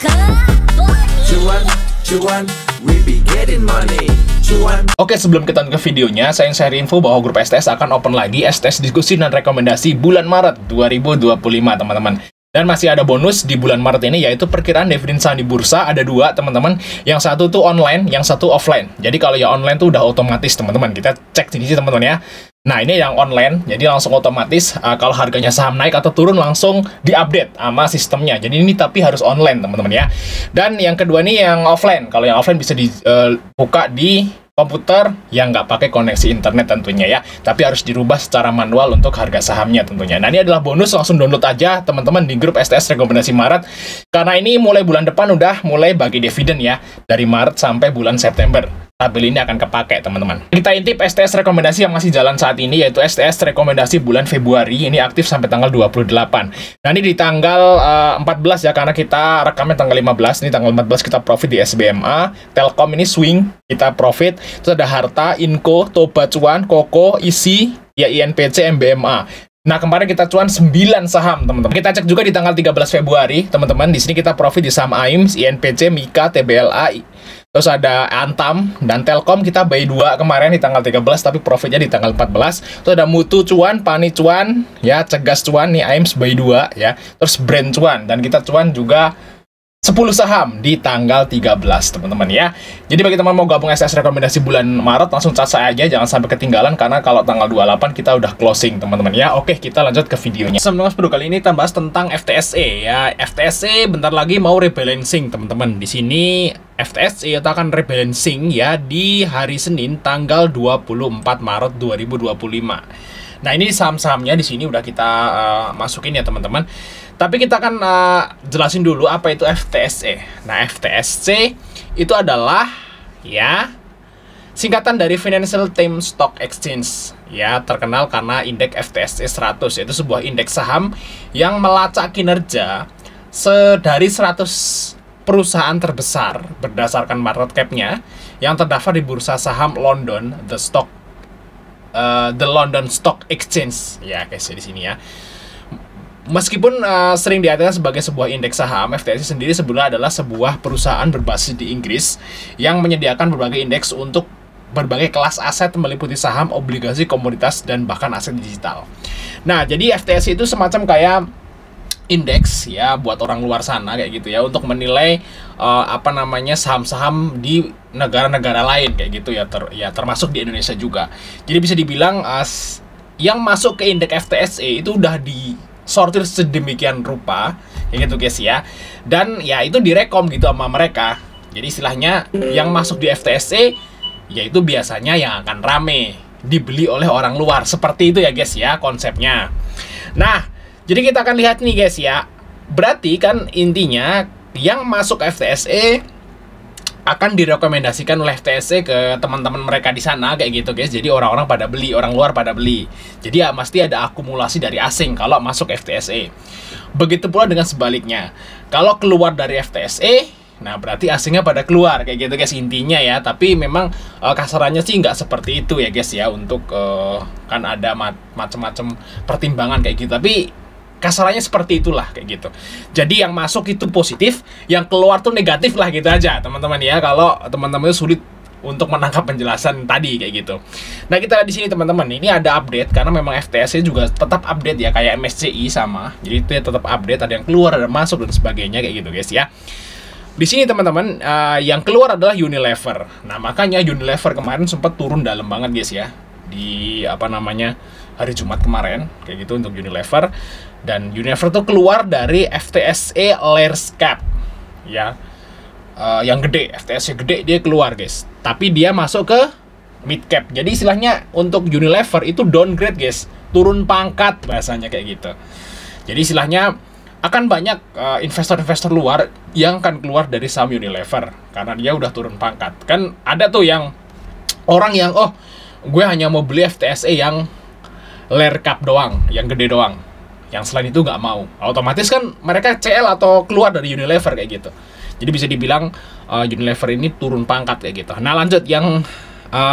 Cuan, cuan, we be getting money. Cuan. Oke, sebelum kita lanjut ke videonya, saya share info bahwa grup STS akan open lagi STS diskusi dan rekomendasi bulan Maret 2025, teman-teman. Dan masih ada bonus di bulan Maret ini, yaitu perkiraan dividen saham di bursa. Ada dua, teman-teman. Yang satu tuh online, yang satu offline. Jadi kalau yang online tuh udah otomatis, teman-teman. Kita cek di sini, teman-teman ya. Nah, ini yang online, jadi langsung otomatis kalau harganya saham naik atau turun langsung diupdate sama sistemnya. Jadi ini tapi harus online, teman-teman ya. Dan yang kedua ini yang offline. Kalau yang offline bisa dibuka di komputer yang nggak pakai koneksi internet tentunya ya, tapi harus dirubah secara manual untuk harga sahamnya tentunya. Nah, ini adalah bonus, langsung download aja teman-teman di grup STS rekomendasi Maret, karena ini mulai bulan depan udah mulai bagi dividen ya, dari Maret sampai bulan September. Tabel ini akan kepake, teman-teman. Kita intip STS rekomendasi yang masih jalan saat ini, yaitu STS rekomendasi bulan Februari. Ini aktif sampai tanggal 28. Nah, ini di tanggal 14 ya, karena kita rekamnya tanggal 15. Ini tanggal 14 kita profit di SBMA. Telkom ini swing, kita profit. Terus ada Harta, Inco, Toba Cuan, Koko, Isi, ya INPC, MBMA. Nah, kemarin kita cuan 9 saham, teman-teman. Kita cek juga di tanggal 13 Februari, teman-teman. Di sini kita profit di saham AIMS, INPC, Mika, TBLA, terus ada Antam dan Telkom. Kita buy 2 kemarin di tanggal 13, tapi profitnya di tanggal 14. Terus ada Mutu cuan, Pani cuan, ya, Cegas cuan, nih AIMS buy 2 ya. Terus Brand cuan, dan kita cuan juga 10 saham di tanggal 13, teman-teman ya. Jadi bagi teman mau gabung STS rekomendasi bulan Maret, langsung cat saya aja, jangan sampai ketinggalan, karena kalau tanggal 28 kita udah closing, teman-teman ya. Oke, kita lanjut ke videonya. Teman-teman, kali ini kita bahas tentang FTSE ya. FTSE bentar lagi mau rebalancing, teman-teman. Di sini FTSE itu akan rebalancing ya di hari Senin tanggal 24 Maret 2025. Nah, ini saham-sahamnya di sini udah kita masukin ya, teman-teman. Tapi kita akan jelasin dulu apa itu FTSE. Nah, FTSE itu adalah ya singkatan dari Financial Times Stock Exchange. Ya, terkenal karena indeks FTSE 100, yaitu sebuah indeks saham yang melacak kinerja dari 100 perusahaan terbesar berdasarkan market cap-nya yang terdaftar di bursa saham London, the London Stock Exchange. Ya, guys, di sini ya. Meskipun sering diartikan sebagai sebuah indeks saham, FTSE sendiri sebenarnya adalah sebuah perusahaan berbasis di Inggris yang menyediakan berbagai indeks untuk berbagai kelas aset meliputi saham, obligasi, komoditas, dan bahkan aset digital. Nah, jadi FTSE itu semacam kayak indeks ya buat orang luar sana kayak gitu ya, untuk menilai saham-saham di negara-negara lain kayak gitu ya, termasuk di Indonesia juga. Jadi bisa dibilang yang masuk ke indeks FTSE itu udah sortir sedemikian rupa kayak gitu, guys ya. Dan ya itu direkom gitu sama mereka. Jadi istilahnya yang masuk di FTSE yaitu biasanya yang akan rame dibeli oleh orang luar. Seperti itu ya, guys ya, konsepnya. Nah, jadi kita akan lihat nih, guys ya. Berarti kan intinya yang masuk FTSE akan direkomendasikan oleh FTSE ke teman-teman mereka di sana kayak gitu, guys. Jadi orang-orang pada beli, orang luar pada beli. Jadi ya pasti ada akumulasi dari asing kalau masuk FTSE. Begitu pula dengan sebaliknya. Kalau keluar dari FTSE, nah berarti asingnya pada keluar kayak gitu, guys, intinya ya. Tapi memang kasarannya sih nggak seperti itu ya, guys ya. Untuk kan ada macam-macam pertimbangan kayak gitu. Tapi kasarannya seperti itulah kayak gitu. Jadi yang masuk itu positif, yang keluar tuh negatif lah gitu aja, teman-teman ya. Kalau teman-teman sulit untuk menangkap penjelasan tadi kayak gitu. Nah, kita lihat di sini, teman-teman. Ini ada update karena memang FTSE juga tetap update ya, kayak MSCI sama. Jadi itu ya tetap update, ada yang keluar, ada masuk dan sebagainya kayak gitu, guys ya. Di sini, teman-teman, yang keluar adalah Unilever. Nah, makanya Unilever kemarin sempat turun dalam banget, guys ya. Di hari Jumat kemarin kayak gitu untuk Unilever. Dan Unilever tuh keluar dari FTSE Large Cap ya, yang gede, FTSE gede dia keluar, guys. Tapi dia masuk ke mid cap. Jadi istilahnya untuk Unilever itu downgrade, guys, turun pangkat bahasanya kayak gitu. Jadi istilahnya akan banyak investor-investor luar yang akan keluar dari saham Unilever karena dia udah turun pangkat. Kan ada tuh yang orang yang gue hanya mau beli FTSE yang large cap doang, yang gede doang. Yang selain itu nggak mau. Otomatis kan mereka CL atau keluar dari Unilever kayak gitu. Jadi bisa dibilang Unilever ini turun pangkat kayak gitu. Nah, lanjut yang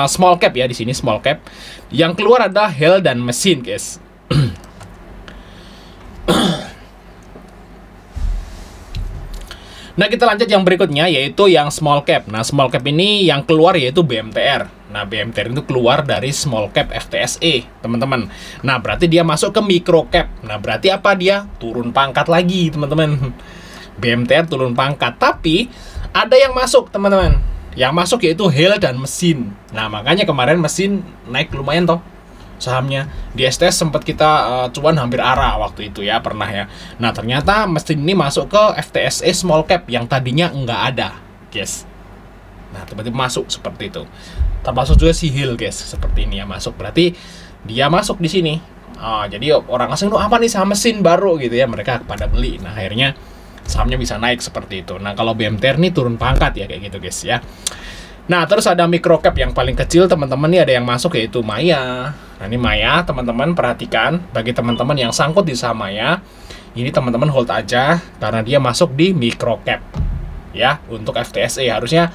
small cap ya, di sini small cap. Yang keluar adalah Hell dan Machine, guys. Nah, kita lanjut yang berikutnya, yaitu yang small cap. Nah, small cap ini yang keluar yaitu BMTR. Nah, BMTR itu keluar dari small cap FTSE, teman-teman. Nah, berarti dia masuk ke micro cap. Nah, berarti apa dia? Turun pangkat lagi, teman-teman. BMTR turun pangkat. Tapi, ada yang masuk, teman-teman. Yang masuk yaitu HEL dan mesin. Nah, makanya kemarin mesin naik lumayan toh sahamnya. Di STS sempat kita cuan hampir arah waktu itu ya, pernah ya. Nah, ternyata mesin ini masuk ke FTSE small cap yang tadinya nggak ada, guys. Nah, tiba-tiba masuk seperti itu. Termasuk juga si HEL, guys, seperti ini ya masuk. Berarti dia masuk di sini. Jadi orang asing tuh apa nih saham mesin baru gitu ya, mereka pada beli. Nah, akhirnya sahamnya bisa naik seperti itu. Nah, kalau BMTR ini turun pangkat ya kayak gitu, guys ya. Nah, terus ada micro cap yang paling kecil, teman-teman, nih ada yang masuk yaitu Maya. Nah, ini Maya, teman-teman, perhatikan. Bagi teman-teman yang sangkut di saham Maya, ini teman-teman hold aja, karena dia masuk di micro cap. Ya, untuk FTSE harusnya,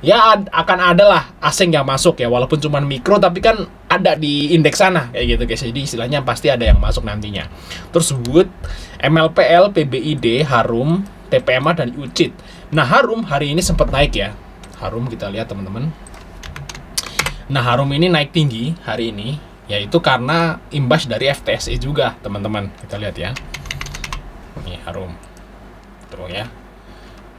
ya akan ada lah asing yang masuk ya, walaupun cuma mikro, tapi kan ada di indeks sana, kayak gitu, guys. Jadi istilahnya pasti ada yang masuk nantinya. Terus Wood, MLPL, PBID, Harum, TPMA, dan UCIT. Nah, Harum hari ini sempat naik ya. Harum kita lihat, teman-teman. Nah, Harum ini naik tinggi hari ini, yaitu karena imbas dari FTSE juga, teman-teman. Kita lihat ya. Ini Harum. Tuh ya.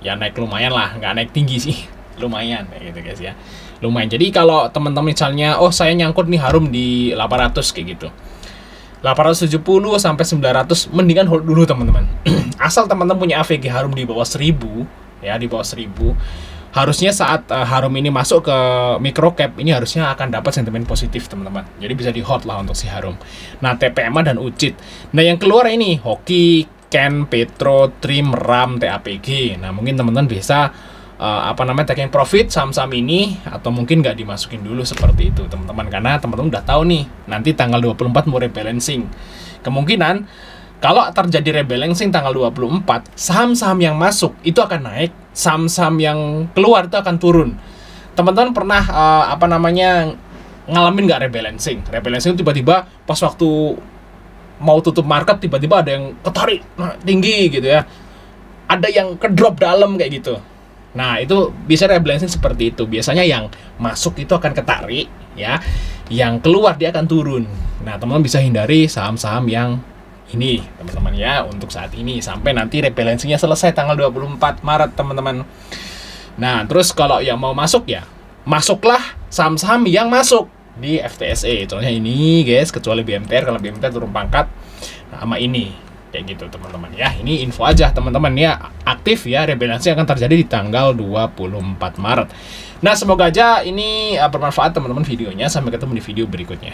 Ya naik lumayan lah, nggak naik tinggi sih. Lumayan kayak gitu, guys ya. Lumayan. Jadi kalau teman-teman misalnya, oh saya nyangkut nih Harum di 800 kayak gitu. 870 sampai 900 mendingan hold dulu, teman-teman. Asal teman-teman punya AVG Harum di bawah 1000 ya, di bawah 1000. Harusnya saat Harum ini masuk ke micro cap, ini harusnya akan dapat sentimen positif, teman-teman. Jadi bisa di hold lah untuk si Harum. Nah, TPMA dan UCIT. Nah, yang keluar ini Hoki, Ken, Petro, Trim, RAM, TAPG. Nah, mungkin teman-teman bisa taking profit saham-saham ini, atau mungkin nggak dimasukin dulu seperti itu, teman-teman, karena teman-teman udah tahu nih nanti tanggal 24 mau rebalancing. Kemungkinan kalau terjadi rebalancing tanggal 24, saham-saham yang masuk itu akan naik, saham-saham yang keluar itu akan turun. Teman-teman pernah ngalamin nggak rebalancing? Rebalancing tiba-tiba pas waktu mau tutup market tiba-tiba ada yang ketarik tinggi gitu ya, ada yang kedrop dalam kayak gitu. Nah, itu bisa rebalancing seperti itu. Biasanya yang masuk itu akan ketarik ya, yang keluar dia akan turun. Nah, teman-teman bisa hindari saham-saham yang ini, teman-teman ya, untuk saat ini sampai nanti rebalancingnya selesai tanggal 24 Maret, teman-teman. Nah, terus kalau yang mau masuk ya, masuklah saham-saham yang masuk di FTSE. Contohnya ini, guys, kecuali BMTR, kalau BMTR turun pangkat, nah, sama ini. Kayak gitu, teman-teman ya. Ini info aja, teman-teman ya. Aktif ya, rebalancing akan terjadi di tanggal 24 Maret. Nah, semoga aja ini bermanfaat, teman-teman, videonya. Sampai ketemu di video berikutnya.